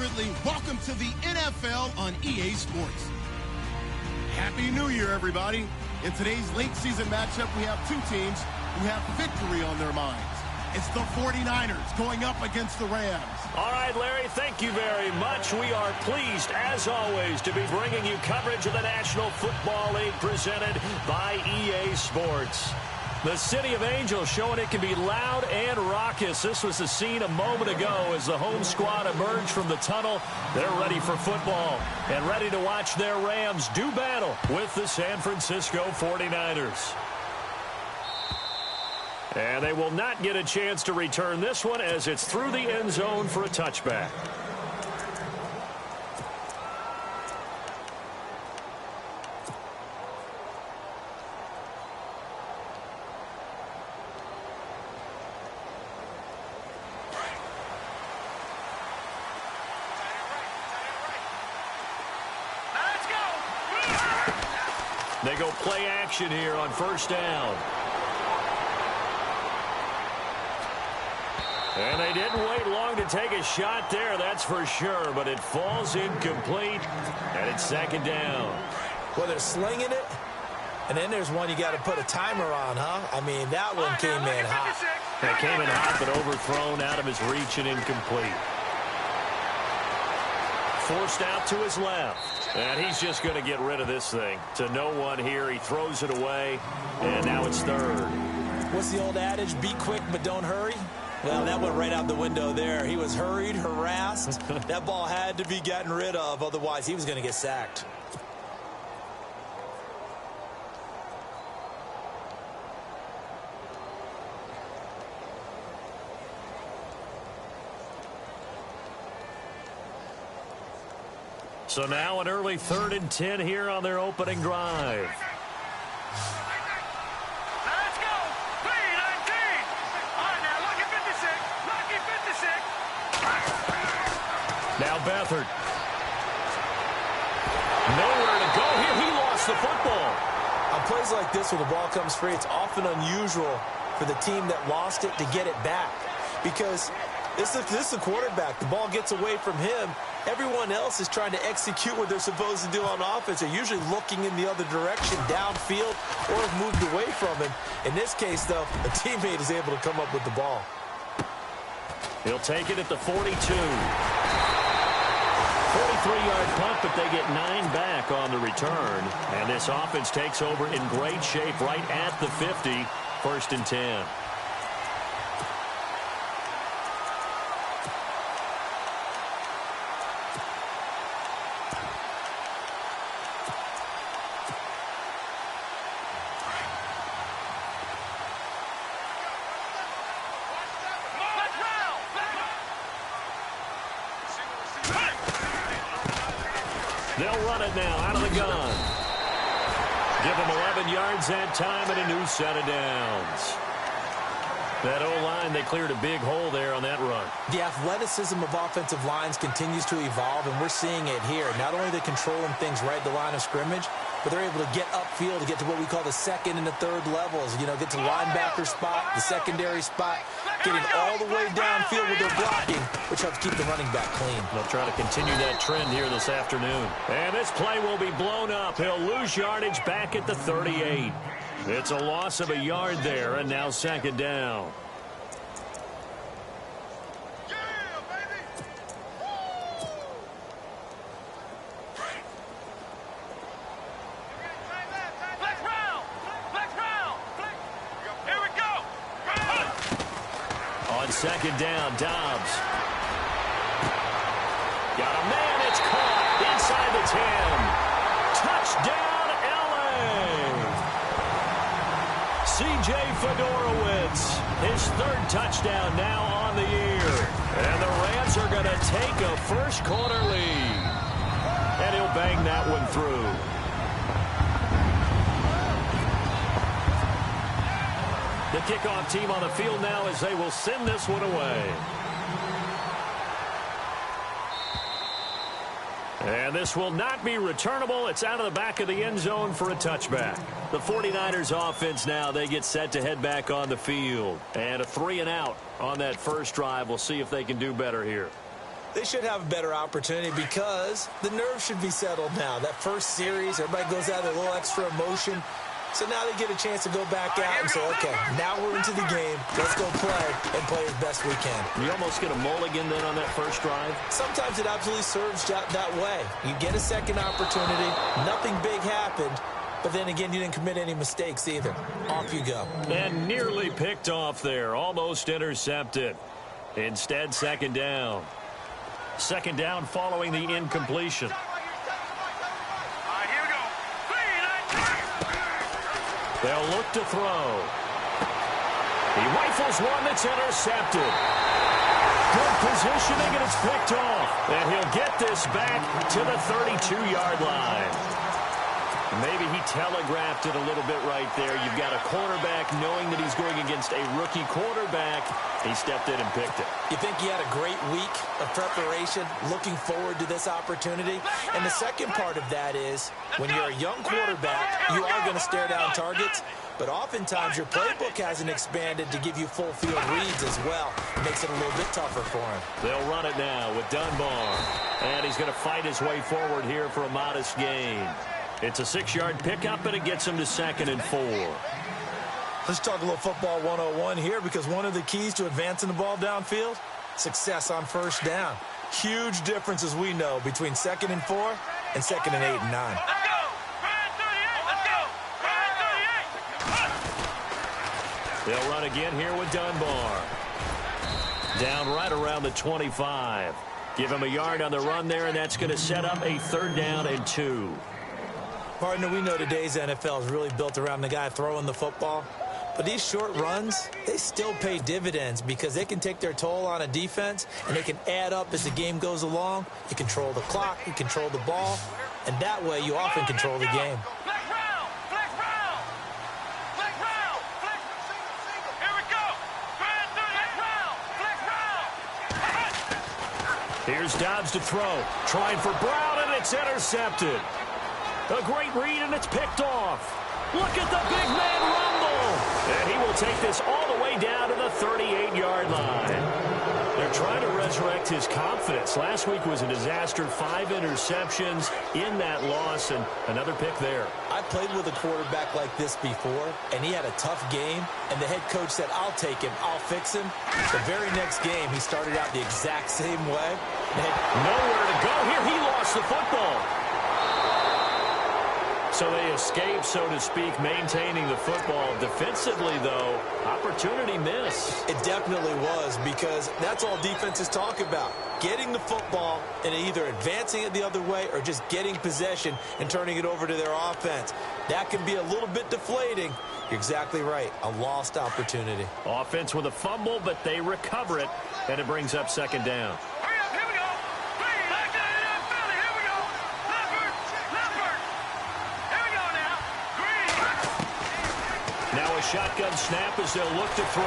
Ridley. Welcome to the NFL on EA Sports. Happy New Year, everybody. In today's late season matchup, we have two teams who have victory on their minds. It's the 49ers going up against the Rams. All right, Larry, thank you very much. We are pleased, as always, to be bringing you coverage of the National Football League presented by EA Sports. The City of Angels showing it can be loud and raucous. This was the scene a moment ago as the home squad emerged from the tunnel. They're ready for football and ready to watch their Rams do battle with the San Francisco 49ers. And they will not get a chance to return this one as it's through the end zone for a touchback. They go play action here on first down. And they didn't wait long to take a shot there, that's for sure. But it falls incomplete, and it's second down. Well, they're slinging it, and then there's one you got to put a timer on, huh? I mean, that one came in hot. It came in hot, but overthrown out of his reach and incomplete. Forced out to his left. And he's just going to get rid of this thing. To no one here. He throws it away, and now it's third. What's the old adage? Be quick, but don't hurry? Well, that went right out the window there. He was hurried, harassed. That ball had to be gotten rid of, otherwise he was going to get sacked. So now an early 3rd and 10 here on their opening drive. Let's go! 3-19! All right, now, lucky 56! Lucky 56! Now Beathard. Nowhere to go here. He lost the football. On plays like this where the ball comes free, it's often unusual for the team that lost it to get it back. Because this is the quarterback. The ball gets away from him. Everyone else is trying to execute what they're supposed to do on offense. They're usually looking in the other direction, downfield, or have moved away from him. In this case, though, a teammate is able to come up with the ball. He'll take it at the 42. 43-yard punt, but they get 9 back on the return. And this offense takes over in great shape right at the 50. 1st and 10. They'll run it now out of the gun. Give them 11 yards that time and a new set of downs. That O-line, they cleared a big hole there on that run. The athleticism of offensive lines continues to evolve, and we're seeing it here. Not only are they controlling things right at the line of scrimmage, but they're able to get upfield to get to what we call the 2nd and the 3rd levels. You know, get to the linebacker spot, the secondary spot, getting all the way downfield with their blocking, which helps keep the running back clean. They'll try to continue that trend here this afternoon. And this play will be blown up. He'll lose yardage back at the 38. It's a loss of a yard there, and now 2nd down. On 2nd down, Dobbs. Got a man, it's caught inside the 10. Touchdown, L.A. C.J. Fedorowicz, his 3rd touchdown now on the year. And the Rams are going to take a first-quarter lead. And he'll bang that one through. The kickoff team on the field now as they will send this one away. And this will not be returnable. It's out of the back of the end zone for a touchback. The 49ers offense now, they get set to head back on the field. And a 3-and-out on that first drive. We'll see if they can do better here. They should have a better opportunity because the nerves should be settled now. That first series, everybody goes out with a little extra emotion. So now they get a chance to go back out and say, okay, now we're into the game. Let's go play and play as best we can. You almost get a mulligan then on that first drive? Sometimes it absolutely serves that way. You get a second opportunity. Nothing big happened. But then again, you didn't commit any mistakes either. Off you go. And nearly picked off there. Almost intercepted. Instead, second down. Second down following the incompletion. They'll look to throw. He rifles one that's intercepted. Good positioning, and it's picked off. And he'll get this back to the 32-yard line. Maybe he telegraphed it a little bit right there. You've got a quarterback knowing that he's going against a rookie quarterback. He stepped in and picked it. You think he had a great week of preparation, looking forward to this opportunity? And the second part of that is, when you're a young quarterback, you are going to stare down targets, but oftentimes your playbook hasn't expanded to give you full field reads as well. It makes it a little bit tougher for him. They'll run it now with Dunbar. And he's going to fight his way forward here for a modest gain. It's a 6-yard pickup, and it gets him to 2nd and 4. Let's talk a little football 101 here, because one of the keys to advancing the ball downfield, success on first down. Huge difference, as we know, between 2nd and 4 and 2nd and 8 and 9. They'll run again here with Dunbar. Down right around the 25. Give him a yard on the run there, and that's going to set up a 3rd down and 2. Partner, we know today's NFL is really built around the guy throwing the football. But these short runs, they still pay dividends because they can take their toll on a defense, and they can add up as the game goes along. You control the clock, you control the ball, and that way you often control the game. Here's Dobbs to throw. Trying for Brown, and it's intercepted. A great read, and it's picked off. Look at the big man rumble. And he will take this all the way down to the 38-yard line. They're trying to resurrect his confidence. Last week was a disaster. 5 interceptions in that loss, and another pick there. I played with a quarterback like this before, and he had a tough game, and the head coach said, I'll take him, I'll fix him. The very next game, he started out the exact same way. Nowhere to go here. He lost the football. So they escape, so to speak, maintaining the football. Defensively, though, opportunity miss. It definitely was, because that's all defenses talk about. Getting the football and either advancing it the other way or just getting possession and turning it over to their offense. That can be a little bit deflating. You're exactly right. A lost opportunity. Offense with a fumble, but they recover it, and it brings up 2nd down. Now a shotgun snap as they'll look to throw.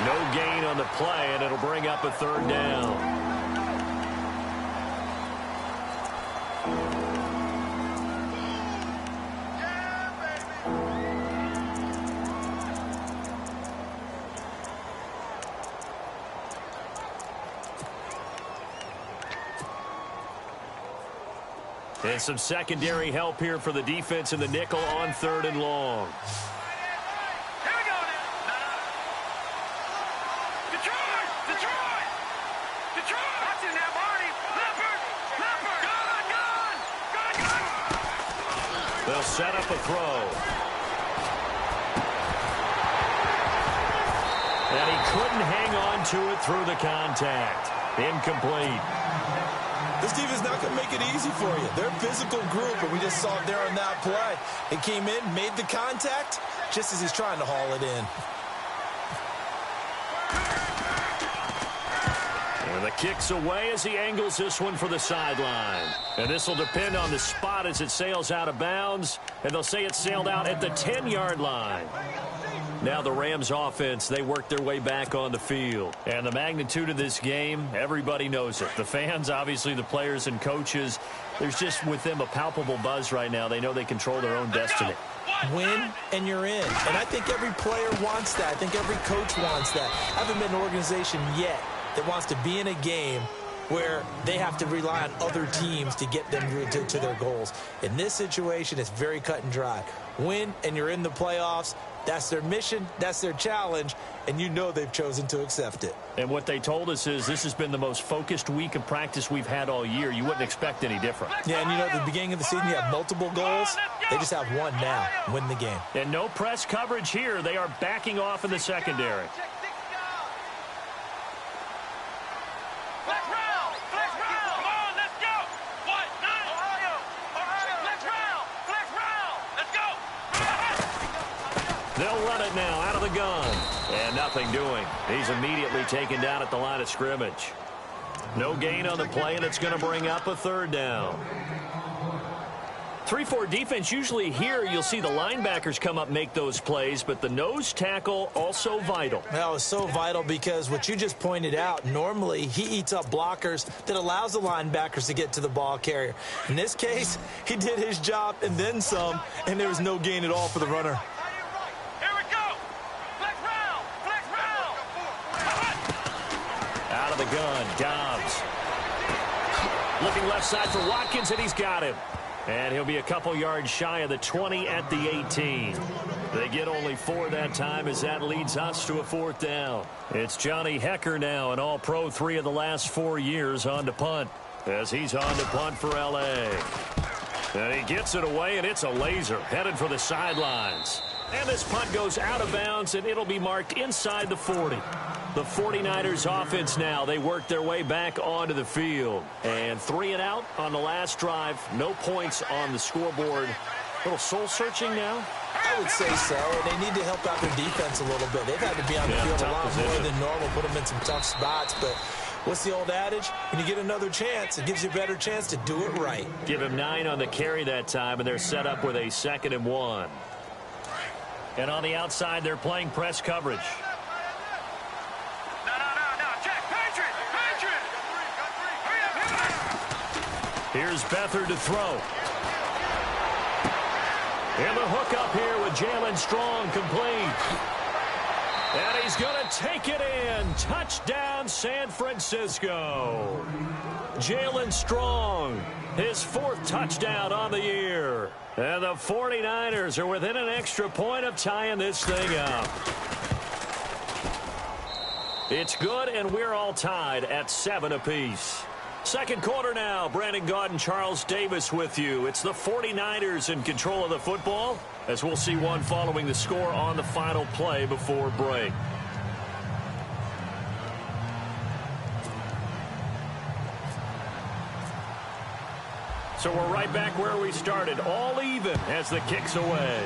No gain on the play, and it'll bring up a 3rd down. And some secondary help here for the defense in the nickel on 3rd and long. Here we go now. Detroit! Watch it now, Barney. Leopard! Gun! They'll set up a throw. And he couldn't hang on to it through the contact. Incomplete. This defense is not going to make it easy for you. They're a physical group, and we just saw it there on that play. They came in, made the contact, just as he's trying to haul it in. And the kick's away as he angles this one for the sideline. And this will depend on the spot as it sails out of bounds. And they'll say it sailed out at the 10-yard line. Now the Rams offense, they work their way back on the field. And the magnitude of this game, everybody knows it. The fans, obviously the players and coaches, there's just with them a palpable buzz right now. They know they control their own destiny. Win, and you're in. And I think every player wants that. I think every coach wants that. I haven't been an organization yet that wants to be in a game where they have to rely on other teams to get them to their goals. In this situation, it's very cut and dry. Win, and you're in the playoffs. That's their mission. That's their challenge. And you know they've chosen to accept it. And what they told us is this has been the most focused week of practice we've had all year. You wouldn't expect any different. Yeah, and you know, at the beginning of the season, you have multiple goals. They just have one now. Win the game. And no press coverage here. They are backing off in the secondary. They'll run it now out of the gun. And nothing doing. He's immediately taken down at the line of scrimmage. No gain on the play, and it's going to bring up a third down. 3-4 defense, usually here you'll see the linebackers come up, make those plays, but the nose tackle also vital. That was so vital because what you just pointed out, normally he eats up blockers that allows the linebackers to get to the ball carrier. In this case, he did his job and then some, and there was no gain at all for the runner. Here we go. Flex round. Flex round. Out of the gun, Dobbs. Looking left side for Watkins, and he's got him. And he'll be a couple yards shy of the 20 at the 18. They get only 4 that time as that leads us to a fourth down. It's Johnny Hecker now, an all-pro 3 of the last 4 years on to punt. As he's on to punt for L.A. And he gets it away, and it's a laser headed for the sidelines. And this punt goes out of bounds, and it'll be marked inside the 40. The 49ers offense now, they work their way back onto the field. And 3 and out on the last drive. No points on the scoreboard. A little soul-searching now? I would say so, and they need to help out their defense a little bit. They've had to be on the field a lot more than normal, put them in some tough spots. But what's the old adage? When you get another chance, it gives you a better chance to do it right. Give him 9 on the carry that time, and they're set up with a 2nd and 1. And on the outside, they're playing press coverage. Here's Beathard to throw. And the hook up here with Jalen Strong complete. And he's going to take it in. Touchdown, San Francisco. Jalen Strong, his 4th touchdown on the year. And the 49ers are within an extra point of tying this thing up. It's good, and we're all tied at 7 apiece. Second quarter now. Brandon Gaudin, Charles Davis with you. It's the 49ers in control of the football, as we'll see one following the score on the final play before break. So we're right back where we started, all even as the kick's away.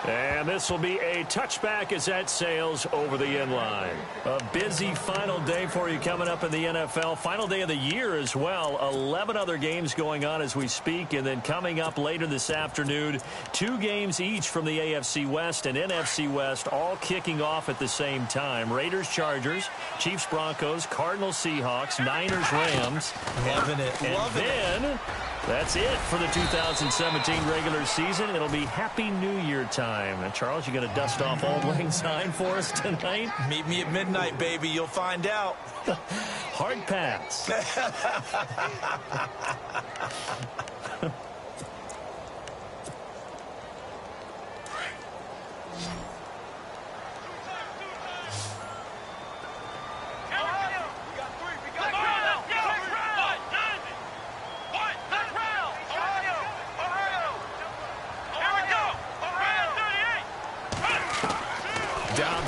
And this will be a touchback as that sails over the end line. A busy final day for you coming up in the NFL. Final day of the year as well. 11 other games going on as we speak. And then coming up later this afternoon, 2 games each from the AFC West and NFC West, all kicking off at the same time. Raiders, Chargers, Chiefs, Broncos, Cardinals, Seahawks, Niners, Rams. Loving it. Loving it. That's it for the 2017 regular season. It'll be Happy New Year time. And Charles, you going to dust off Auld Lang Syne for us tonight? Meet me at midnight, baby. You'll find out. Hard pass.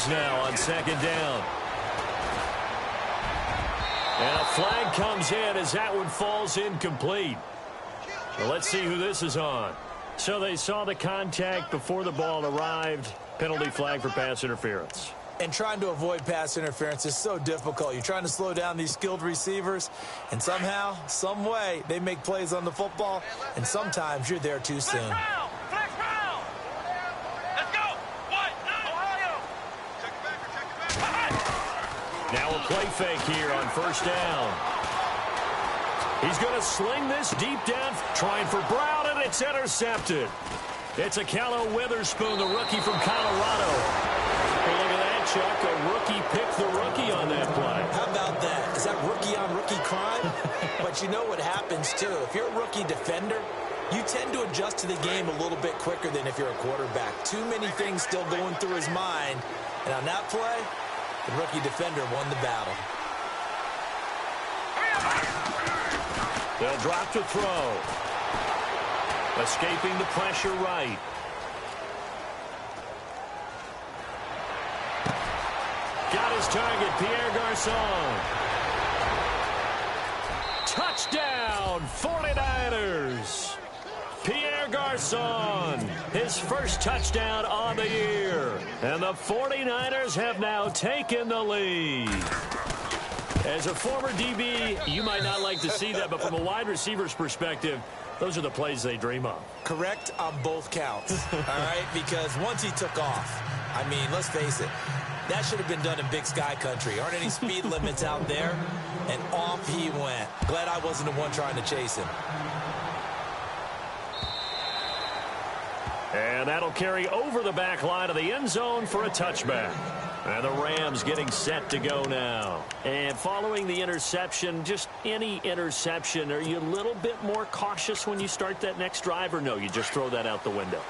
Now on 2nd down. And a flag comes in as that one falls incomplete. Well, let's see who this is on. So they saw the contact before the ball arrived. Penalty flag for pass interference. And trying to avoid pass interference is so difficult. You're trying to slow down these skilled receivers, and somehow, some way, they make plays on the football, and sometimes you're there too soon. Now a play fake here on 1st down. He's going to sling this deep down, trying for Brown, and it's intercepted. It's Akello Witherspoon, the rookie from Colorado. Well, look at that Chuck, a rookie picked the rookie on that play. How about that? Is that rookie-on-rookie crime? But you know what happens, too. If you're a rookie defender, you tend to adjust to the game a little bit quicker than if you're a quarterback. Too many things still going through his mind. And on that play, the rookie defender won the battle. They'll drop to throw. Escaping the pressure right. Got his target, Pierre Garçon. Touchdown, 49ers. Pierre Garçon, his first touchdown on the year. And the 49ers have now taken the lead. As a former DB, you might not like to see that, but from a wide receiver's perspective, those are the plays they dream of. Correct on both counts, all right? Because once he took off, I mean, let's face it, that should have been done in Big Sky Country. Aren't any speed limits out there? And off he went. Glad I wasn't the one trying to chase him. And that'll carry over the back line of the end zone for a touchback. And the Rams getting set to go now. And following the interception, just any interception, are you a little bit more cautious when you start that next drive, or no, you just throw that out the window?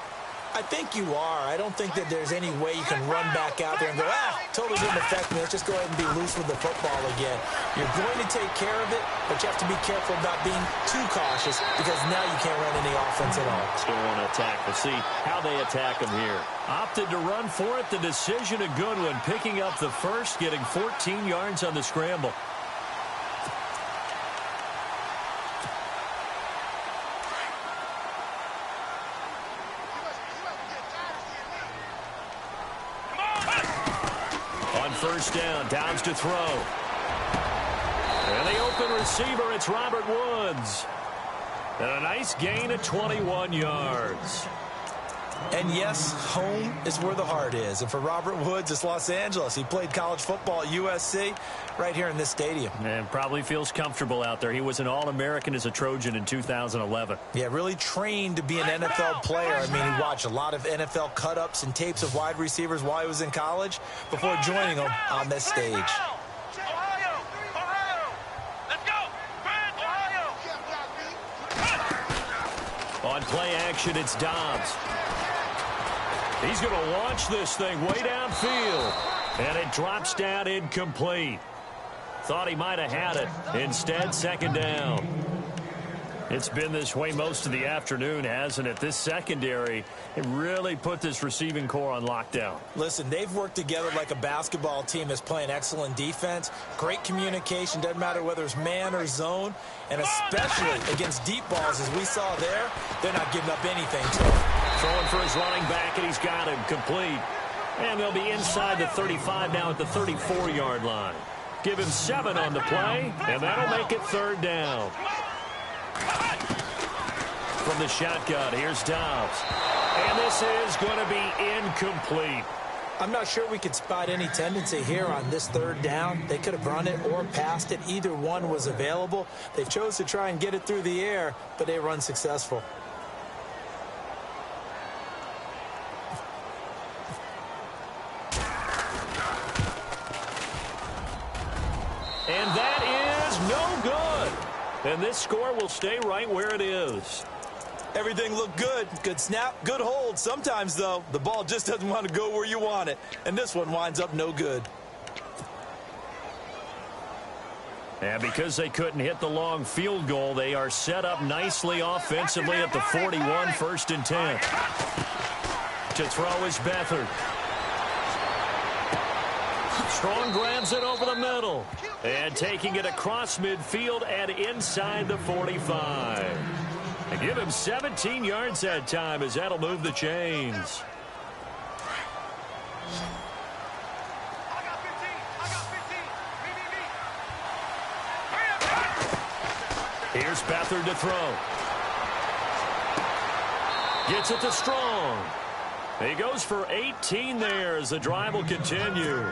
I think you are. I don't think that there's any way you can run back out there and go, totally didn't affect me. Let's just go ahead and be loose with the football again. You're going to take care of it, but you have to be careful about being too cautious because now you can't run any offense at all. Still want to attack. We'll see how they attack him here. Opted to run for it. The decision a good one. Picking up the first, getting 14 yards on the scramble. First down, Downs to throw. And the open receiver, it's Robert Woods. And a nice gain of 21 yards. And yes, home is where the heart is. And for Robert Woods, it's Los Angeles. He played college football at USC right here in this stadium. And probably feels comfortable out there. He was an All-American as a Trojan in 2011. Yeah, really trained to be an NFL player. I mean, he watched a lot of NFL cut-ups and tapes of wide receivers while he was in college before joining them on this stage. On play action, it's Dobbs. He's going to launch this thing way downfield. And it drops down incomplete. Thought he might have had it. Instead, second down. It's been this way most of the afternoon, hasn't it? This secondary, it really put this receiving core on lockdown. Listen, they've worked together like a basketball team that's playing excellent defense. Great communication, doesn't matter whether it's man or zone. And especially against deep balls, as we saw there, they're not giving up anything to him. Throwing for his running back, and he's got him complete. And they'll be inside the 35 now at the 34-yard line. Give him 7 on the play, and that'll make it third down. From the shotgun, here's Dobbs. And this is going to be incomplete. I'm not sure we could spot any tendency here on this third down. They could have run it or passed it. Either one was available. They chose to try and get it through the air, but they were unsuccessful. And that is no good. And this score will stay right where it is. Everything looked good. Good snap, good hold. Sometimes, though, the ball just doesn't want to go where you want it. And this one winds up no good. And because they couldn't hit the long field goal, they are set up nicely offensively at the 41, first and 10. To throw is Beathard. Strong grabs it over the middle. And taking it across midfield and inside the 45. And give him 17 yards that time, as that'll move the chains. Here's Beathard to throw. Gets it to Strong. He goes for 18 there as the drive will continue.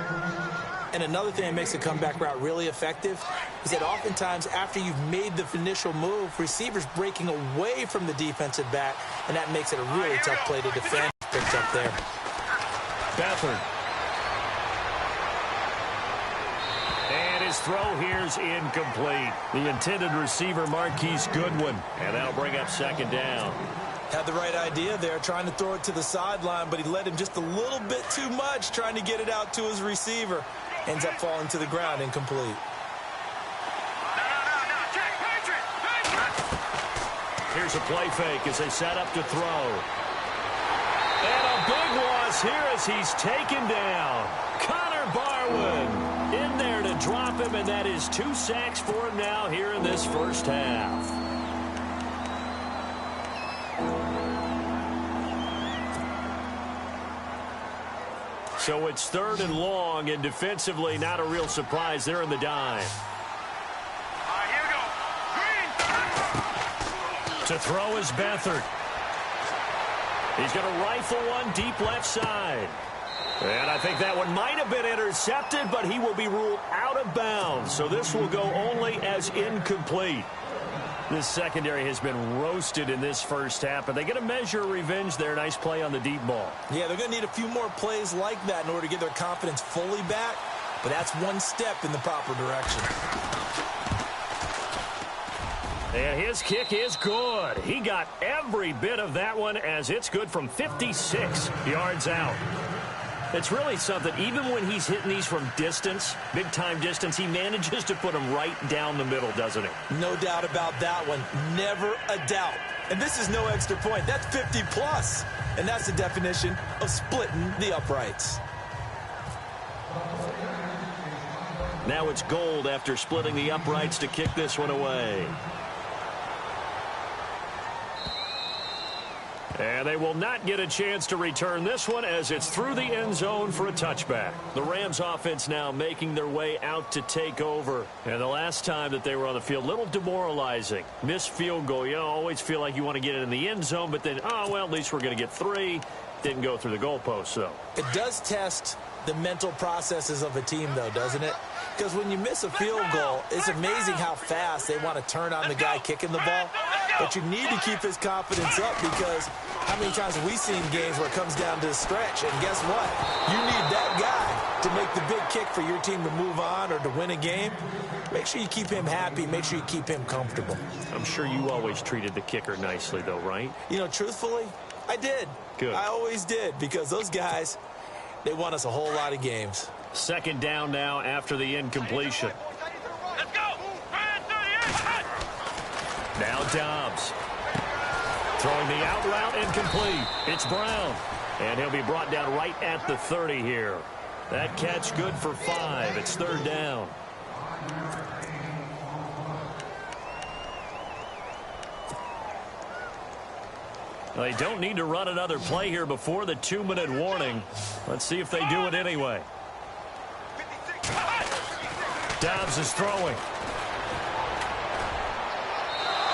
And another thing that makes the comeback route really effective is that oftentimes after you've made the initial move, receivers breaking away from the defensive back, and that makes it a really tough play to defend. Picked up there. Beathard. His throw here's incomplete. The intended receiver, Marquise Goodwin. And that'll bring up second down. Had the right idea there, trying to throw it to the sideline, but he led him just a little bit too much, trying to get it out to his receiver. Ends up falling to the ground, incomplete. Here's a play fake as they set up to throw. And a big loss here as he's taken down. Connor Barwin in there to drop him, and that is 2 sacks for him now here in this first half. So it's 3rd and long, and defensively not a real surprise. They're in the dime. Here we go. Green. To throw is Beathard. He's going to rifle one deep left side. And I think that one might have been intercepted, but he will be ruled out of bounds. So this will go only as incomplete. This secondary has been roasted in this first half, but they get a measure of revenge there. Nice play on the deep ball. Yeah, they're going to need a few more plays like that in order to get their confidence fully back, but that's one step in the proper direction. And his kick is good. He got every bit of that one as it's good from 56 yards out. It's really something. Even when he's hitting these from distance, big-time distance, he manages to put them right down the middle, doesn't he? No doubt about that one. Never a doubt. And this is no extra point. That's 50-plus. And that's the definition of splitting the uprights. Now it's Gold after splitting the uprights to kick this one away. And they will not get a chance to return this one as it's through the end zone for a touchback. The Rams offense now making their way out to take over. And the last time that they were on the field, a little demoralizing. Missed field goal. You always feel like you want to get it in the end zone, but then, oh, well, at least we're going to get 3. Didn't go through the goalposts, though. It does test the mental processes of a team, though, doesn't it? Because when you miss a field goal, it's amazing how fast they want to turn on the guy kicking the ball. But you need to keep his confidence up because how many times have we seen games where it comes down to the stretch? And guess what? You need that guy to make the big kick for your team to move on or to win a game. Make sure you keep him happy. Make sure you keep him comfortable. I'm sure you always treated the kicker nicely, though, right? You know, truthfully, I did. Good. I always did because those guys, they won us a whole lot of games. Second down now after the incompletion. Let's go. Now Dobbs. Throwing the out route incomplete. It's Brown. And he'll be brought down right at the 30 here. That catch good for 5. It's 3rd down. Well, they don't need to run another play here before the 2-minute warning. Let's see if they do it anyway. Dobbs is throwing.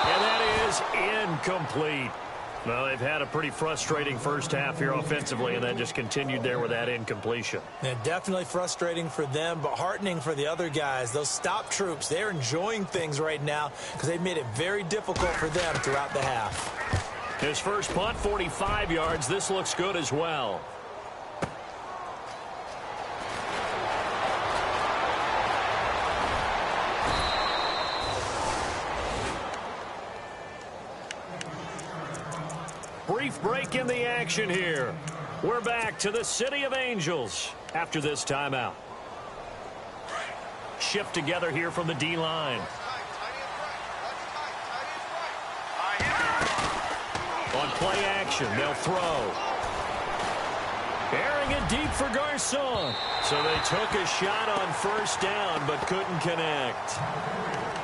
And that is incomplete. Well, they've had a pretty frustrating first half here offensively, and that just continued there with that incompletion. Yeah, definitely frustrating for them, but heartening for the other guys. Those stop troops, they're enjoying things right now because they've made it very difficult for them throughout the half. His first punt, 45 yards. This looks good as well. Brief break in the action here. We're back to the City of Angels after this timeout. Shift together here from the D-line. On play action, they'll throw. Airing it deep for Garcon. So they took a shot on first down, but couldn't connect.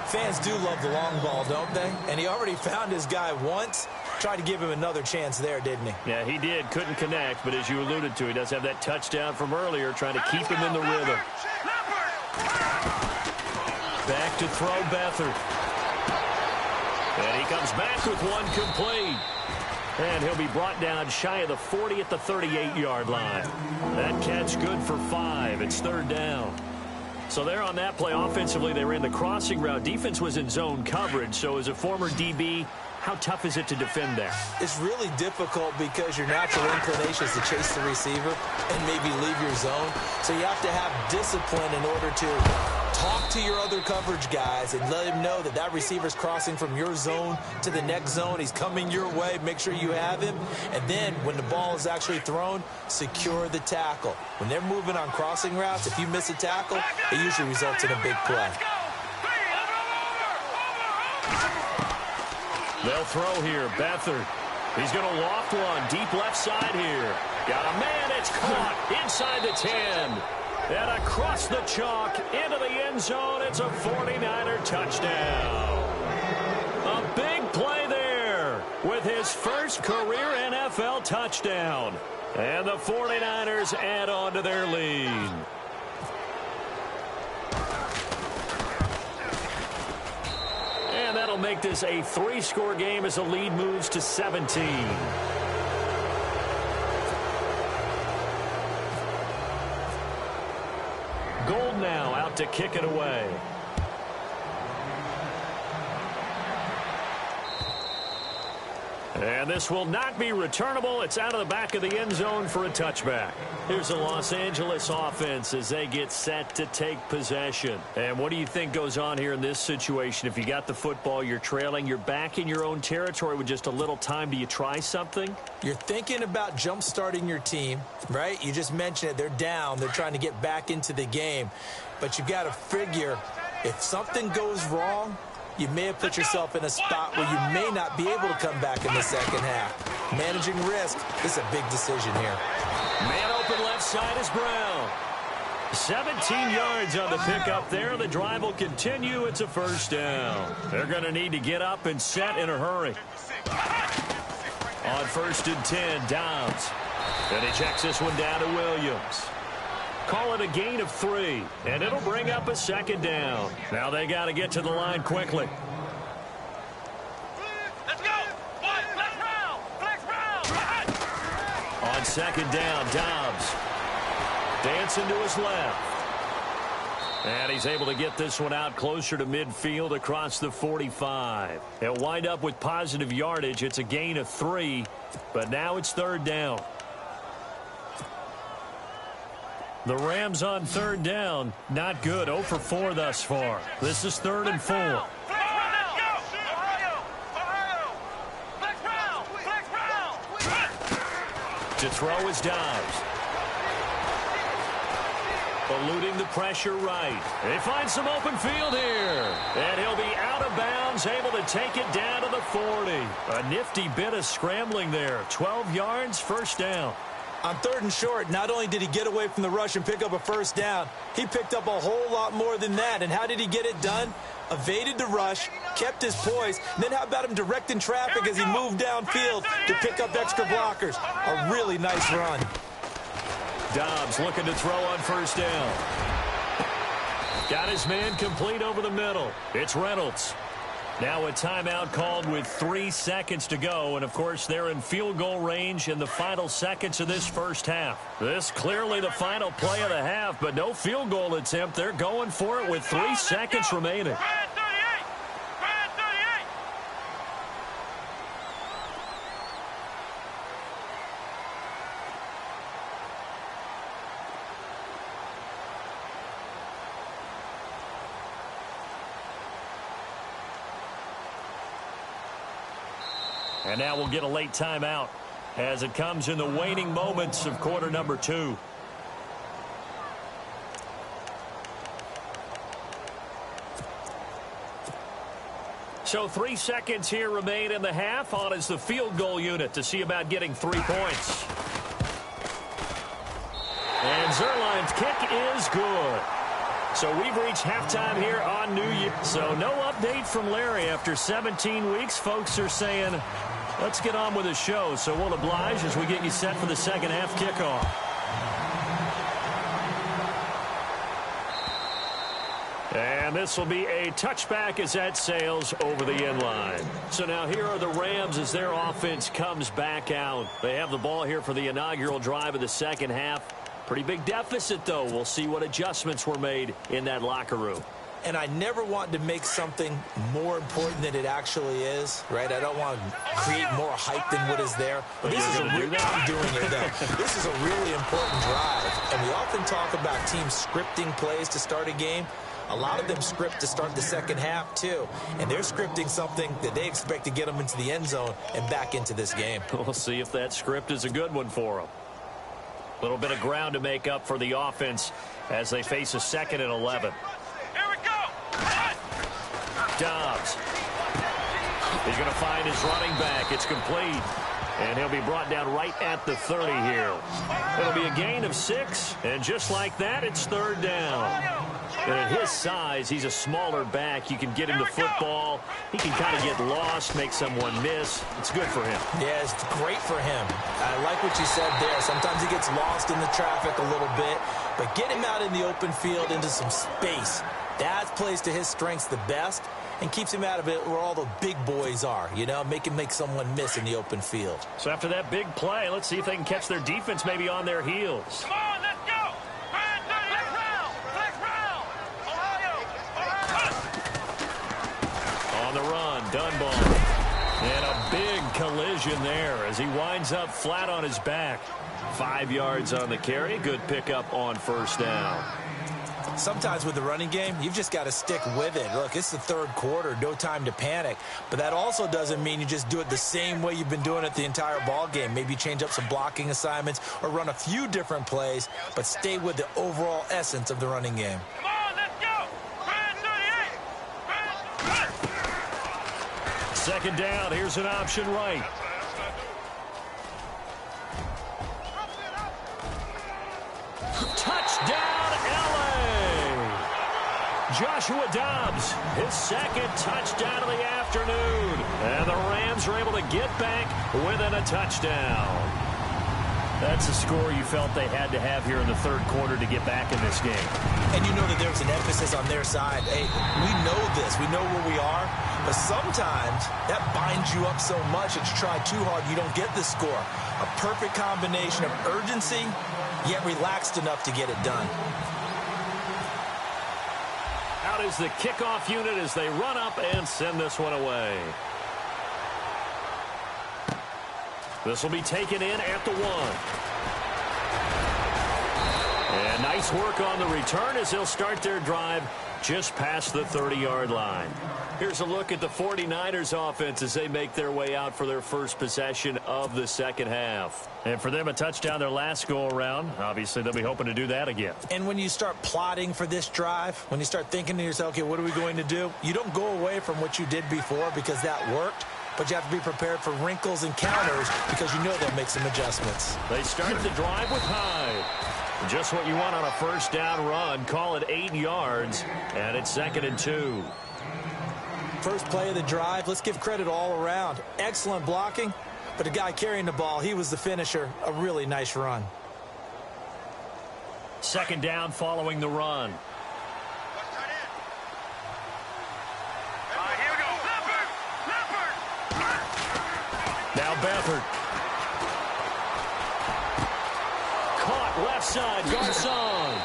Fans do love the long ball, don't they? And he already found his guy once. Tried to give him another chance there, didn't he? Yeah, he did. Couldn't connect, but as you alluded to, he does have that touchdown from earlier, trying to keep him in the rhythm. Back to throw Beathard. And he comes back with one complete. And he'll be brought down shy of the 40 at the 38-yard line. That catch good for 5. It's 3rd down. So there on that play, offensively, they ran the crossing route. Defense was in zone coverage. So as a former DB, how tough is it to defend there? It's really difficult because your natural inclination is to chase the receiver and maybe leave your zone. So you have to have discipline in order to Talk to your other coverage guys and let him know that that receiver's crossing from your zone to the next zone. He's coming your way. Make sure you have him. And then when the ball is actually thrown, secure the tackle. When they're moving on crossing routes, if you miss a tackle, it usually results in a big play. They'll throw here. Beathard. He's going to loft one. Deep left side here. Got a man. It's caught inside the 10. And across the chalk into the end zone. It's a 49er touchdown. A big play there with his first career NFL touchdown. And the 49ers add on to their lead. And that'll make this a 3-score game as the lead moves to 17. Gold now out to kick it away. And this will not be returnable. It's out of the back of the end zone for a touchback. Here's the Los Angeles offense as they get set to take possession. And what do you think goes on here in this situation? If you got the football, you're trailing, you're back in your own territory with just a little time. Do you try something? You're thinking about jump-starting your team, right? You just mentioned it. They're down. They're trying to get back into the game. But you've got to figure if something goes wrong, you may have put yourself in a spot where you may not be able to come back in the second half. Managing risk, this is a big decision here. Man open left side is Brown. 17 yards on the pickup there. The drive will continue. It's a first down. They're going to need to get up and set in a hurry. On 1st and 10, Dobbs. And he checks this one down to Williams. Call it a gain of 3, and it'll bring up a second down. Now they got to get to the line quickly. Let's go. Flex Brown. On 2nd down, Dobbs. Dancing to his left. And he's able to get this one out closer to midfield across the 45. He'll wind up with positive yardage. It's a gain of 3, but now it's 3rd down. The Rams on 3rd down. Not good. 0 for 4 thus far. This is 3rd and 4. To throw is Dobbs. Eluding the pressure right. They find some open field here. And he'll be out of bounds, able to take it down to the 40. A nifty bit of scrambling there. 12 yards, first down. On 3rd and short, not only did he get away from the rush and pick up a first down, he picked up a whole lot more than that. And how did he get it done? Evaded the rush, kept his poise, and then how about him directing traffic as he moved downfield to pick up extra blockers? A really nice run. Dobbs looking to throw on 1st down. Got his man complete over the middle. It's Reynolds. Now a timeout called with 3 seconds to go. And, of course, they're in field goal range in the final seconds of this first half. This clearly the final play of the half, but no field goal attempt. They're going for it with 3 seconds remaining. And now we'll get a late timeout as it comes in the waning moments of quarter number 2. So 3 seconds here remain in the half. On is the field goal unit to see about getting 3 points. And Zerline's kick is good. So we've reached halftime here on New Year. So no update from Larry after 17 weeks. Folks are saying, let's get on with the show. So we'll oblige as we get you set for the second half kickoff. And this will be a touchback as that sails over the end line. So now here are the Rams as their offense comes back out. They have the ball here for the inaugural drive of the second half. Pretty big deficit, though. We'll see what adjustments were made in that locker room. And I never want to make something more important than it actually is, right? I don't want to create more hype than what is there. But this is I'm doing it, though. This is a really important drive. And we often talk about teams scripting plays to start a game. A lot of them script to start the second half, too. And they're scripting something that they expect to get them into the end zone and back into this game. We'll see if that script is a good one for them. A little bit of ground to make up for the offense as they face a 2nd and 11. Here we go. Dobbs. He's going to find his running back. It's complete. And he'll be brought down right at the 30 here. It'll be a gain of 6. And just like that, it's 3rd down. And at his size, he's a smaller back. You can get him the football. He can kind of get lost, make someone miss. It's good for him. Yeah, it's great for him. I like what you said there. Sometimes he gets lost in the traffic a little bit. But get him out in the open field into some space. That plays to his strengths the best and keeps him out of it where all the big boys are, you know, make someone miss in the open field. So after that big play, let's see if they can catch their defense maybe on their heels. Come on, let's go. Next round. Ohio. On the run, Dunbar. And a big collision there as he winds up flat on his back. 5 yards on the carry. Good pickup on 1st down. Sometimes with the running game, you've just got to stick with it. Look, it's the 3rd quarter, no time to panic. But that also doesn't mean you just do it the same way you've been doing it the entire ball game. Maybe change up some blocking assignments or run a few different plays, but stay with the overall essence of the running game. Come on, let's go. 2nd down, here's an option right. Touchdown, LA! Joshua Dobbs, his 2nd touchdown of the afternoon. And the Rams are able to get back within a touchdown. That's a score you felt they had to have here in the 3rd quarter to get back in this game. And you know that there's an emphasis on their side. Hey, we know this. We know where we are. But sometimes that binds you up so much that you try too hard, you don't get the score. A perfect combination of urgency, yet relaxed enough to get it done. Out is the kickoff unit as they run up and send this one away. This will be taken in at the 1. And nice work on the return as they'll start their drive just past the 30-yard line. Here's a look at the 49ers offense as they make their way out for their first possession of the 2nd half. And for them, a touchdown their last go-around. Obviously, they'll be hoping to do that again. And when you start plotting for this drive, when you start thinking to yourself, okay, what are we going to do? You don't go away from what you did before because that worked. But you have to be prepared for wrinkles and counters because you know they'll make some adjustments. They start the drive with Hyde. Just what you want on a 1st down run. Call it 8 yards, and it's 2nd and 2. First play of the drive, let's give credit all around. Excellent blocking, but the guy carrying the ball, he was the finisher. A really nice run. 2nd down following the run. Here we go. Leopard. Now Beathard. Caught left side, Garcon.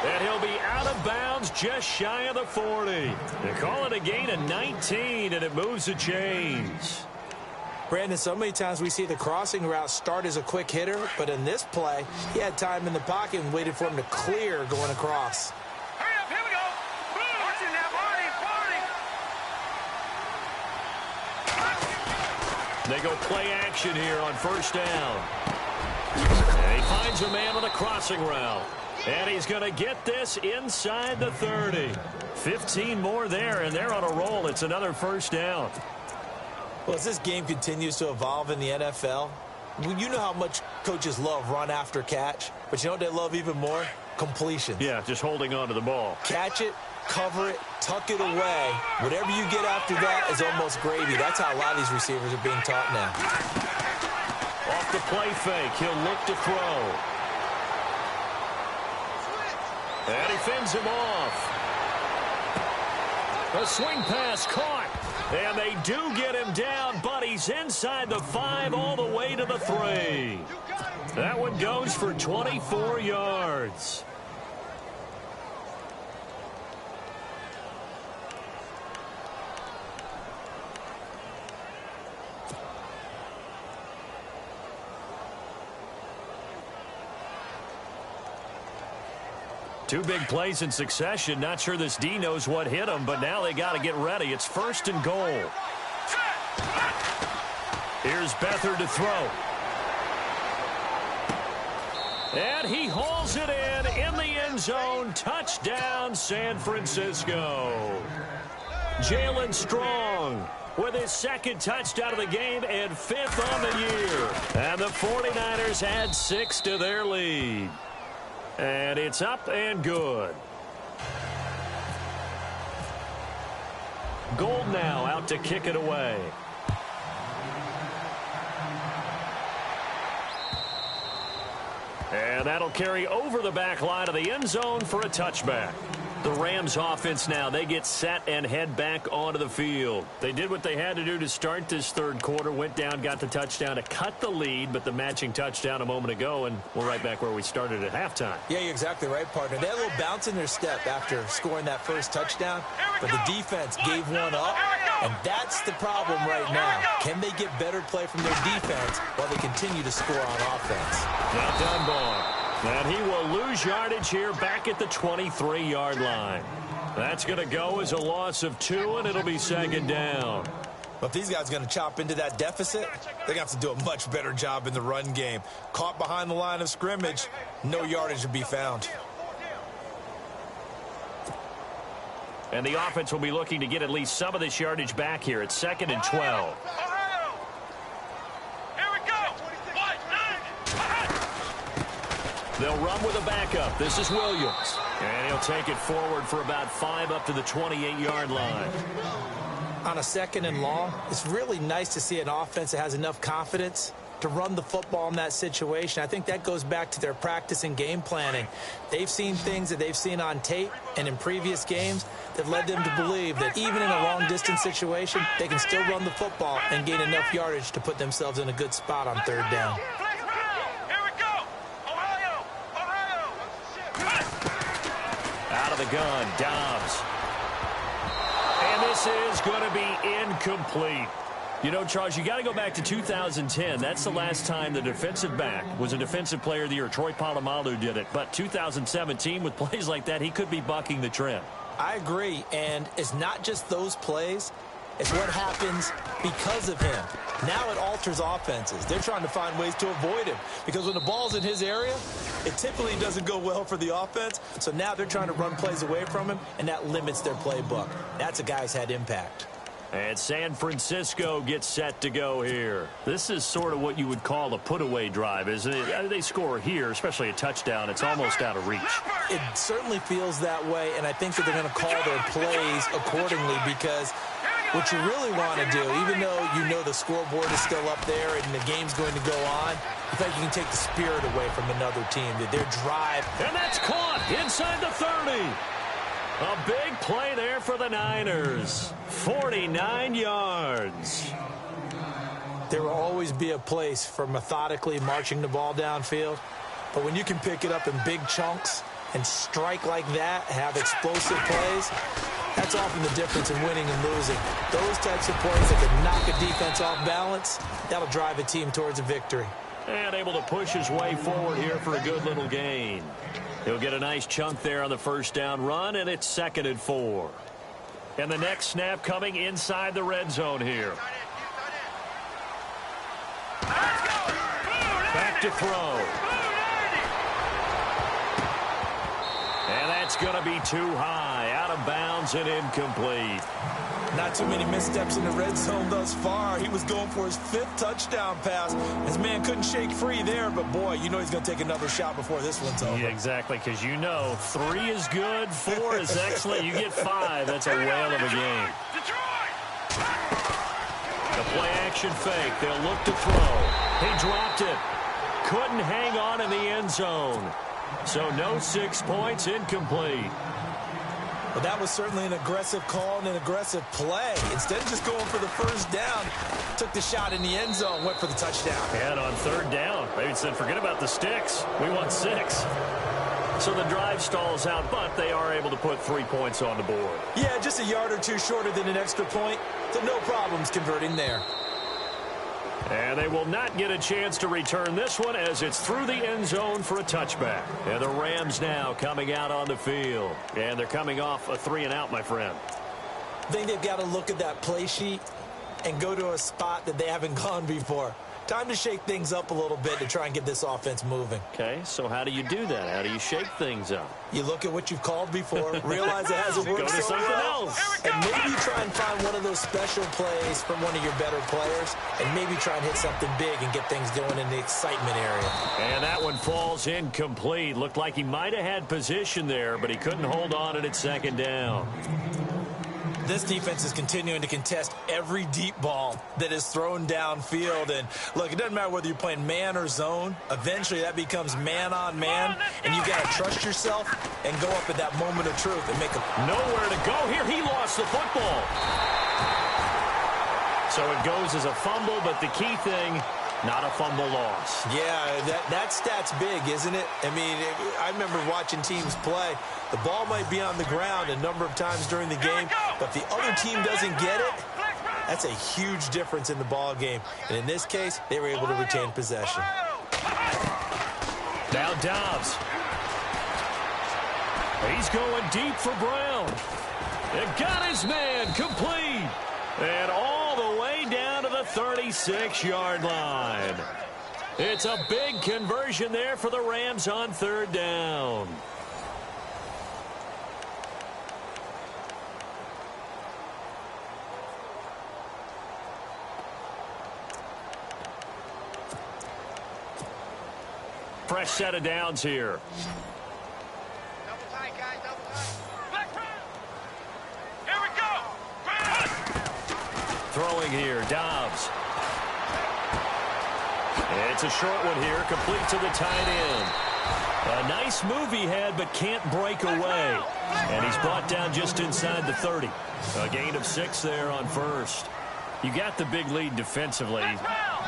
And he'll be out of bounds just shy of the 40. They call it a gain of 19, and it moves the chains. Brandon, so many times we see the crossing route start as a quick hitter, but in this play, he had time in the pocket and waited for him to clear going across. Hurry up, here we go. Watch it now, Barney. They go play action here on 1st down. And he finds a man on the crossing route. And he's going to get this inside the 30. 15 more there, and they're on a roll. It's another 1st down. Well, as this game continues to evolve in the NFL, you know how much coaches love run after catch, but you know what they love even more? Completions. Yeah, just holding on to the ball. Catch it, cover it, tuck it away. Whatever you get after that is almost gravy. That's how a lot of these receivers are being taught now. Off the play fake, he'll look to throw. And he fends him off. A swing pass caught. And they do get him down, but he's inside the 5 all the way to the 3. That one goes for 24 yards. Two big plays in succession. Not sure this D knows what hit him, but now they got to get ready. It's 1st and goal. Here's Beathard to throw. And he hauls it in the end zone. Touchdown, San Francisco. Jalen Strong with his 2nd touchdown of the game and 5th on the year. And the 49ers add 6 to their lead. And it's up and good. Gold now out to kick it away. And that'll carry over the back line of the end zone for a touchback. The Rams offense now, they get set and head back onto the field. They did what they had to do to start this 3rd quarter, went down, got the touchdown to cut the lead, but the matching touchdown a moment ago, and we're right back where we started at halftime. Yeah, you're exactly right, partner. They had a little bounce in their step after scoring that first touchdown, but the defense gave one up, and that's the problem right now. Can they get better play from their defense while they continue to score on offense? Now Dunbar. And he will lose yardage here back at the 23-yard line. That's going to go as a loss of 2, and it'll be 2nd down. But if these guys are going to chop into that deficit, they're going to have to do a much better job in the run game. Caught behind the line of scrimmage, no yardage to be found. And the offense will be looking to get at least some of this yardage back here. It's 2nd and 12. They'll run with a backup. This is Williams. And he'll take it forward for about 5 up to the 28-yard line. On a 2nd and long, it's really nice to see an offense that has enough confidence to run the football in that situation. I think that goes back to their practice and game planning. They've seen things that they've seen on tape and in previous games that led them to believe that even in a long-distance situation, they can still run the football and gain enough yardage to put themselves in a good spot on 3rd down. Out of the gun, Dobbs. And this is going to be incomplete. You know, Charles, you got to go back to 2010. That's the last time the defensive back was a defensive player of the year. Troy Polamalu did it. But 2017, with plays like that, he could be bucking the trend. I agree, and it's not just those plays. It's what happens because of him. Now it alters offenses. They're trying to find ways to avoid him because when the ball's in his area, it typically doesn't go well for the offense. So now they're trying to run plays away from him, and that limits their playbook. That's a guy who's had impact. And San Francisco gets set to go here. This is sort of what you would call a put-away drive, isn't it? They score here, especially a touchdown. It's almost out of reach. It certainly feels that way, and I think that they're going to call their plays accordingly because what you really want to do, even though you know the scoreboard is still up there and the game's going to go on, you think you can take the spirit away from another team, that their drive. And that's caught inside the 30. A big play there for the Niners. 49 yards. There will always be a place for methodically marching the ball downfield. But when you can pick it up in big chunks and strike like that, have explosive plays, that's often the difference in winning and losing. Those types of plays that can knock a defense off balance, that'll drive a team towards a victory. And able to push his way forward here for a good little gain. He'll get a nice chunk there on the 1st down run, and it's 2nd and 4. And the next snap coming inside the red zone here. Back to throw. And that's going to be too high, out of bounds and incomplete. Not too many missteps in the red zone thus far. He was going for his 5th touchdown pass. His man couldn't shake free there, but boy, you know he's going to take another shot before this one's over. Yeah, exactly, because you know 3 is good, 4 is excellent. You get 5, that's a whale of a game. The play action fake. They'll look to throw. He dropped it. Couldn't hang on in the end zone. So no 6 points, incomplete. Well, that was certainly an aggressive call and an aggressive play. Instead of just going for the 1st down, took the shot in the end zone, went for the touchdown. And on 3rd down, they said, forget about the sticks. We want 6. So the drive stalls out, but they are able to put 3 points on the board. Yeah, just a yard or two shorter than an extra point, so no problems converting there. And they will not get a chance to return this one as it's through the end zone for a touchback. And the Rams now coming out on the field. And they're coming off a 3-and-out, my friend. I think they've got to look at that play sheet and go to a spot that they haven't gone before. Time to shake things up a little bit to try and get this offense moving. Okay, so how do you do that? How do you shake things up? You look at what you've called before, realize it hasn't worked so well, and maybe try and find one of those special plays from one of your better players, and maybe try and hit something big and get things going in the excitement area. And that one falls incomplete. Looked like he might have had position there, but he couldn't hold on at second down. This defense is continuing to contest every deep ball that is thrown downfield. And, look, it doesn't matter whether you're playing man or zone. Eventually, that becomes man-on-man, and you've got to trust yourself and go up at that moment of truth and make a... Nowhere to go here. He lost the football. So it goes as a fumble, but the key thing... not a fumble loss. Yeah, that stat's big, isn't it? I mean, I remember watching teams play. The ball might be on the ground a number of times during the game, but the other team doesn't get it. That's a huge difference in the ball game. And in this case, they were able to retain possession. Now Dobbs. He's going deep for Brown. And got his man complete. And all the way down to the 36-yard line. It's a big conversion there for the Rams on third down. Fresh set of downs here. Double tight, guys, double tight. Here we go. Throwing here, Dobbs. It's a short one here, complete to the tight end. A nice move he had, but can't break away. And he's brought down just inside the 30. A gain of 6 there on first. You got the big lead defensively.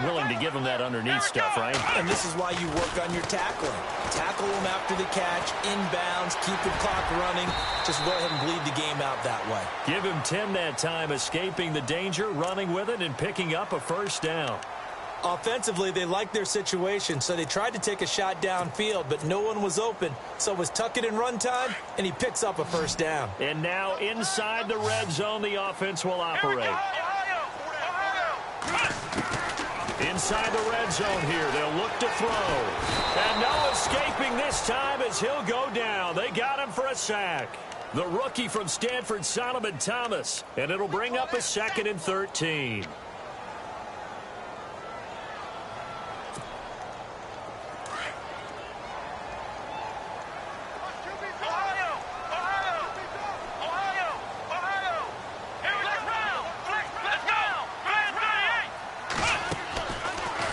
Willing to give him that underneath stuff, right? And this is why you work on your tackling. Tackle him after the catch, inbounds, keep the clock running. Just go ahead and bleed the game out that way. Give him 10 that time, escaping the danger, running with it, and picking up a first down. Offensively, they liked their situation, so they tried to take a shot downfield, but no one was open. So it was tuck it in run time, and he picks up a first down. And now inside the red zone, the offense will operate. Inside the red zone here, they'll look to throw. And no escaping this time as he'll go down. They got him for a sack. The rookie from Stanford, Solomon Thomas. And it'll bring up a 2nd and 13.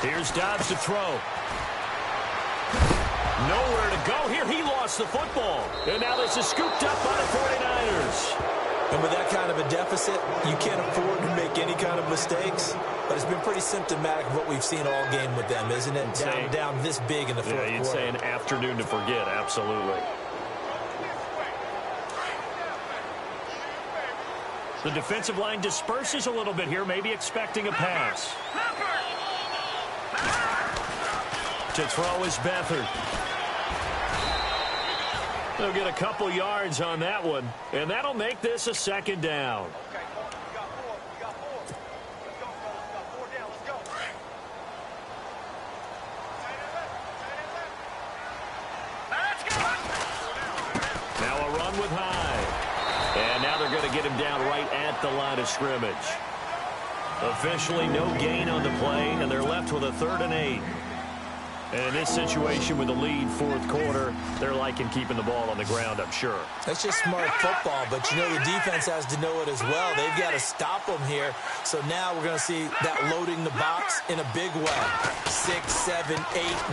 Here's Dobbs to throw. Nowhere to go here. He lost the football. And now this is scooped up by the 49ers. And with that kind of a deficit, you can't afford to make any kind of mistakes. But it's been pretty symptomatic of what we've seen all game with them, isn't it? Down this big in the fourth quarter. Yeah, you'd say an afternoon to forget. Absolutely. The defensive line disperses a little bit here, maybe expecting a pass. To throw is Beathard. They'll get a couple yards on that one, and that'll make this a 2nd down. Okay, we got 4. We got 4. Let's go, fellas. We got 4 down. Let's go. Now a run with Hyde. And now they're going to get him down right at the line of scrimmage. Officially no gain on the play, and they're left with a 3rd and 8. And in this situation with the lead fourth quarter, they're liking keeping the ball on the ground, I'm sure. That's just smart football, but you know the defense has to know it as well. They've got to stop them here. So now we're going to see that loading the box in a big way. 6, 7, 8,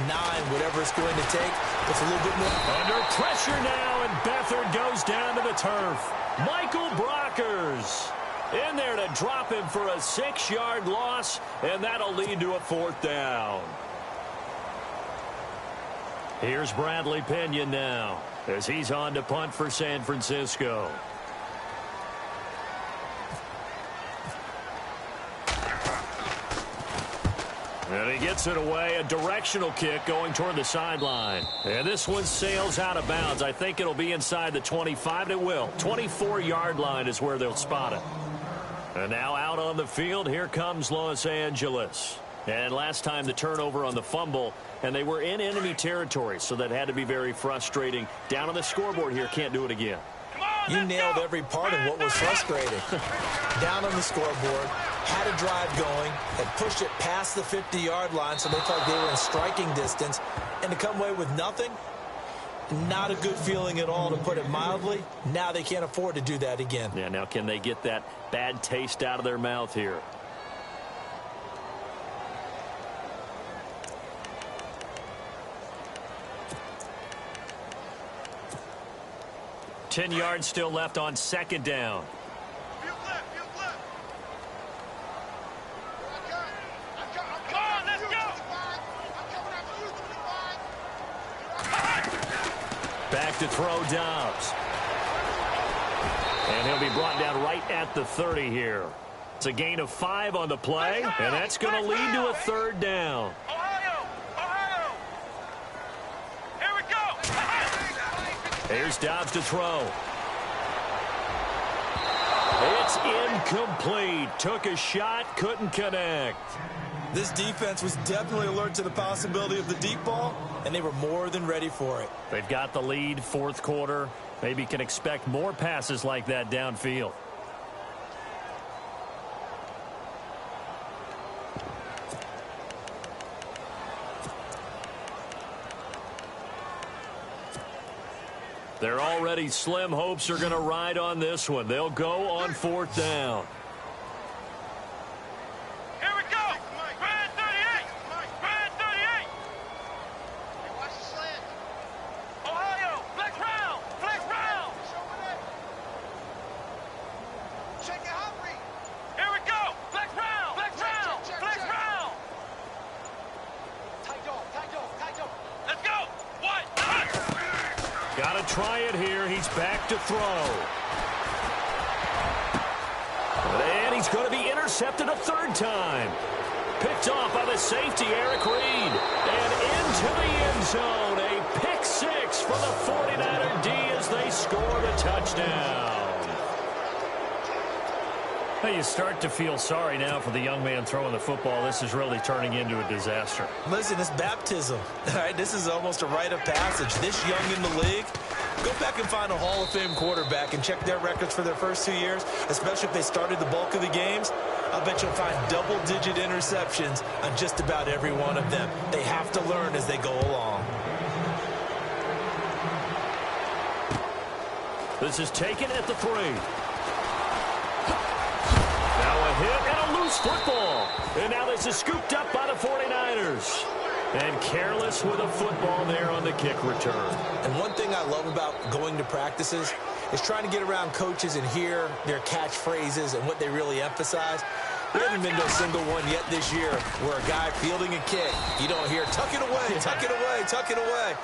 9, whatever it's going to take. It's a little bit more. Under pressure now, and Beathard goes down to the turf. Michael Brockers in there to drop him for a 6-yard loss, and that'll lead to a 4th down. Here's Bradley Pinion now as he's on to punt for San Francisco. And he gets it away, a directional kick going toward the sideline. And this one sails out of bounds. I think it'll be inside the 25, and it will. 24-yard line is where they'll spot it. And now out on the field, here comes Los Angeles. And last time the turnover on the fumble, and they were in enemy territory, so that had to be very frustrating. Down on the scoreboard here, can't do it again. You nailed every part of what was frustrating. Down on the scoreboard, had a drive going, had pushed it past the 50-yard line, so they felt like they were in striking distance, and to come away with nothing, not a good feeling at all, to put it mildly. Now they can't afford to do that again. Yeah, now can they get that bad taste out of their mouth here? Ten yards still left on second down. Back to throw Dobbs. And he'll be brought down right at the 30 here. It's a gain of 5 on the play, and that's going to lead to a third down. Ohio! Here we go! Here's Dobbs to throw. It's incomplete. Took a shot, couldn't connect. This defense was definitely alert to the possibility of the deep ball, and they were more than ready for it. They've got the lead, fourth quarter. Maybe can expect more passes like that downfield. Their already slim hopes are going to ride on this one. They'll go on fourth down. Here we go! Brand 38! Brand 38! Watch the slant. Ohio! Flex round! Flex round! Check it, Humphrey! Here we go! Flex round! Flex round! Flex round! Tight dog! Tight dog! Tight dog! Let's go! What? Got to try it here. He's back to throw. And he's going to be intercepted a third time. Picked off by the safety, Eric Reed. And into the end zone. A pick six for the 49er D as they score the touchdown. Well, you start to feel sorry now for the young man throwing the football. This is really turning into a disaster. Listen, it's baptism. All right, this is almost a rite of passage. This young in the league, go back and find a Hall of Fame quarterback and check their records for their first 2 years, especially if they started the bulk of the games. I bet you'll find double-digit interceptions on just about every one of them. They have to learn as they go along. This is taken at the 3. Hit and a loose football. And now this is scooped up by the 49ers. And careless with a football there on the kick return. And one thing I love about going to practices is trying to get around coaches and hear their catchphrases and what they really emphasize. We haven't been to a single one yet this year where a guy fielding a kick, you don't hear, tuck it away, tuck it away, tuck it away.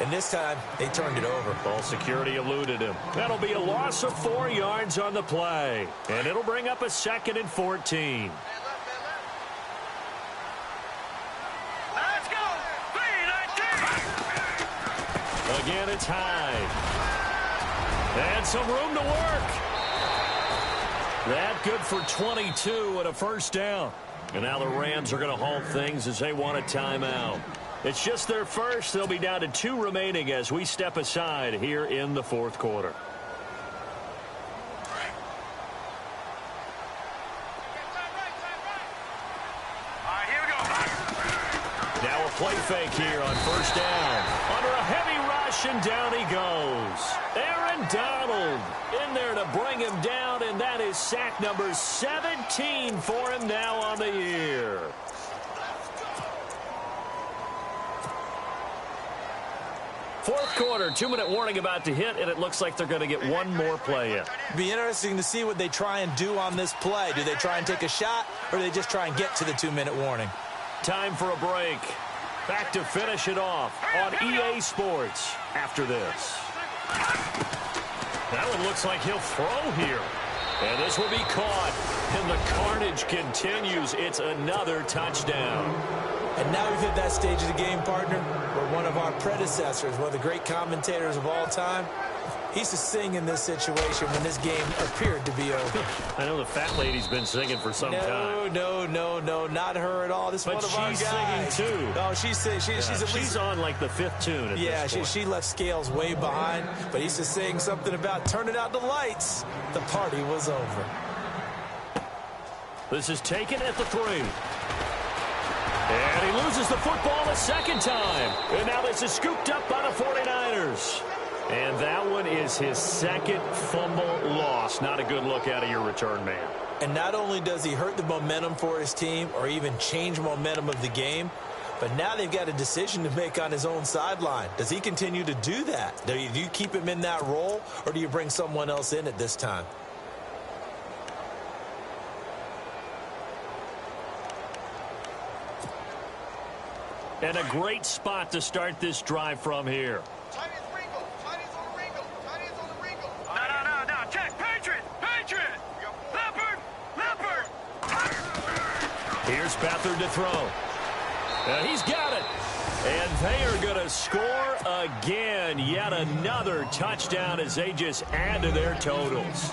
And this time, they turned it over. Ball security eluded him. That'll be a loss of 4 yards on the play. And it'll bring up a 2nd and 14. Let's go! 3-19! Again, it's high. And some room to work. That good for 22 and a first down. And now the Rams are going to halt things as they want a timeout. It's just their first. They'll be down to 2 remaining as we step aside here in the fourth quarter. All right, here we go. Now a play fake here on first down. Under a heavy rush, and down he goes. Aaron Donald in there to bring him down, and that is sack number 17 for him now on the year. Fourth quarter, 2-minute warning about to hit, and it looks like they're going to get one more play in. Be interesting to see what they try and do on this play. Do they try and take a shot, or do they just try and get to the 2-minute warning? Time for a break. Back to finish it off on EA Sports after this. That one looks like he'll throw here. And this will be caught, and the carnage continues. It's another touchdown. And now we've hit that stage of the game, partner, where one of our predecessors, one of the great commentators of all time, he used to sing in this situation when this game appeared to be over. I know the fat lady's been singing for some time. No, not her at all. This is one of our guys. But she's singing, too. No, she's at least... She's on, like, the 5th tune at this point. She left Scales way behind, but he used to sing something about turning out the lights. The party was over. This is taken at the 3. And he loses the football a second time. And now this is scooped up by the 49ers. And that one is his second fumble loss. Not a good look out of your return man. And not only does he hurt the momentum for his team or even change momentum of the game, but now they've got a decision to make on his own sideline. Does he continue to do that? Do you keep him in that role, or do you bring someone else in at this time? And a great spot to start this drive from here. No. Check. Patriot. Leopard. Here's Beathard to throw. He's got it. And they are going to score again. Yet another touchdown as they just add to their totals.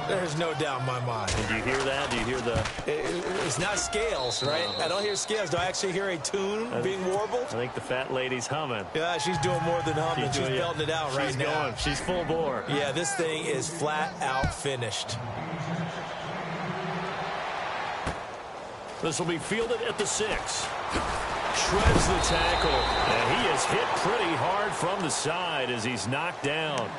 There's no doubt in my mind. And do you hear that? Do you hear the... It's not scales, right? I don't hear scales. Do I actually hear a tune being warbled? I think the fat lady's humming. Yeah, she's doing more than humming. She's belting it out right now. She's full bore. Yeah, this thing is flat out finished. This will be fielded at the 6. Shreds the tackle. And he is hit pretty hard from the side as he's knocked down.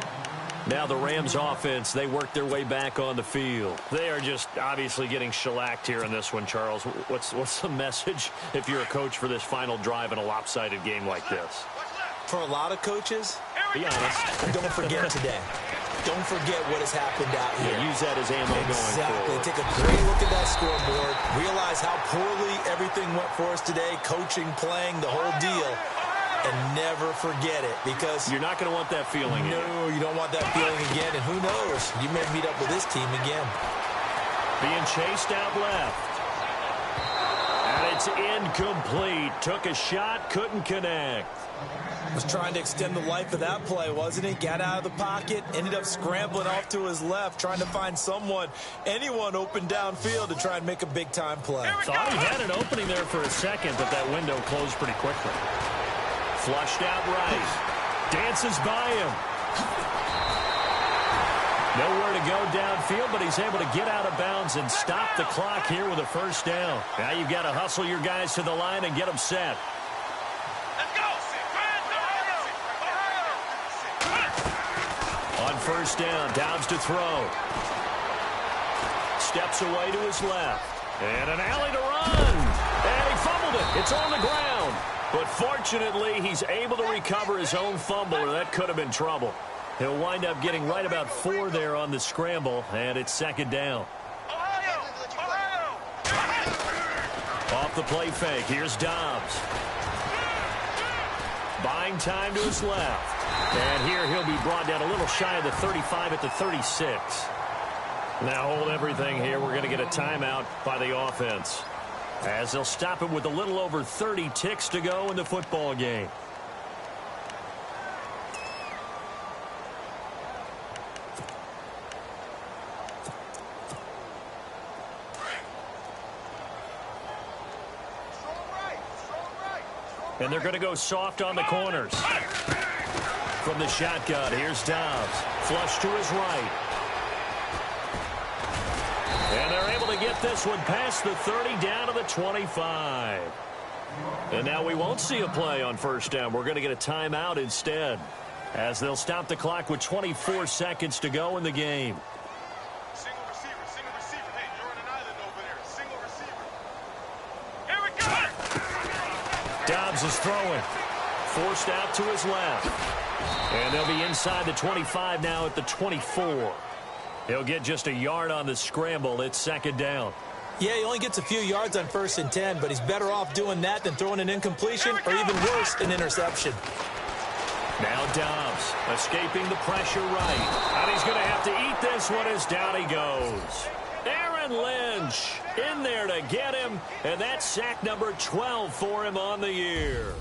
Now the Rams offense, they work their way back on the field. They are just obviously getting shellacked here in this one, Charles. What's the message if you're a coach for this final drive in a lopsided game like this? For a lot of coaches, be honest, don't forget today. Don't forget what has happened out here. Yeah, use that as ammo going forward. Take a great look at that scoreboard. Realize how poorly everything went for us today. Coaching, playing, the whole deal. And never forget it, because you're not going to want that feeling again. No, you don't want that feeling again. And who knows? You may meet up with this team again. Being chased out left. And it's incomplete. Took a shot, couldn't connect. Was trying to extend the life of that play, wasn't he? Got out of the pocket, ended up scrambling off to his left, trying to find anyone open downfield to try and make a big-time play. Thought he had an opening there for a second, but that window closed pretty quickly. Flushed out right. Dances by him. Nowhere to go downfield, but he's able to get out of bounds and stop the clock here with a first down. Now you've got to hustle your guys to the line and get them set. Let's go. On first down, Dobbs to throw. Steps away to his left. And an alley to run. And he fumbled it. It's on the ground. But fortunately, he's able to recover his own fumble, or that could have been trouble. He'll wind up getting right about 4 there on the scramble, and it's second down. Off the play fake, here's Dobbs. Buying time to his left. And here he'll be brought down a little shy of the 35 at the 36. Now hold everything here. We're going to get a timeout by the offense, as they'll stop it with a little over 30 ticks to go in the football game. And they're going to go soft on the corners. From the shotgun, here's Dobbs. Flush to his right. And they're able to get this one past the 30 down to the 25. And now we won't see a play on first down. We're going to get a timeout instead, as they'll stop the clock with 24 seconds to go in the game. Single receiver. Hey, you're on an island over there. Single receiver. Here we go. Dobbs is throwing. Forced out to his left. And they'll be inside the 25 now at the 24. He'll get just a yard on the scramble. It's second down. Yeah, he only gets a few yards on 1st and 10, but he's better off doing that than throwing an incompletion or even worse, an interception. Now Dobbs escaping the pressure right. And he's going to have to eat complete this one as down he goes. Aaron Lynch in there to get him, and that's sack number 12 for him on the year.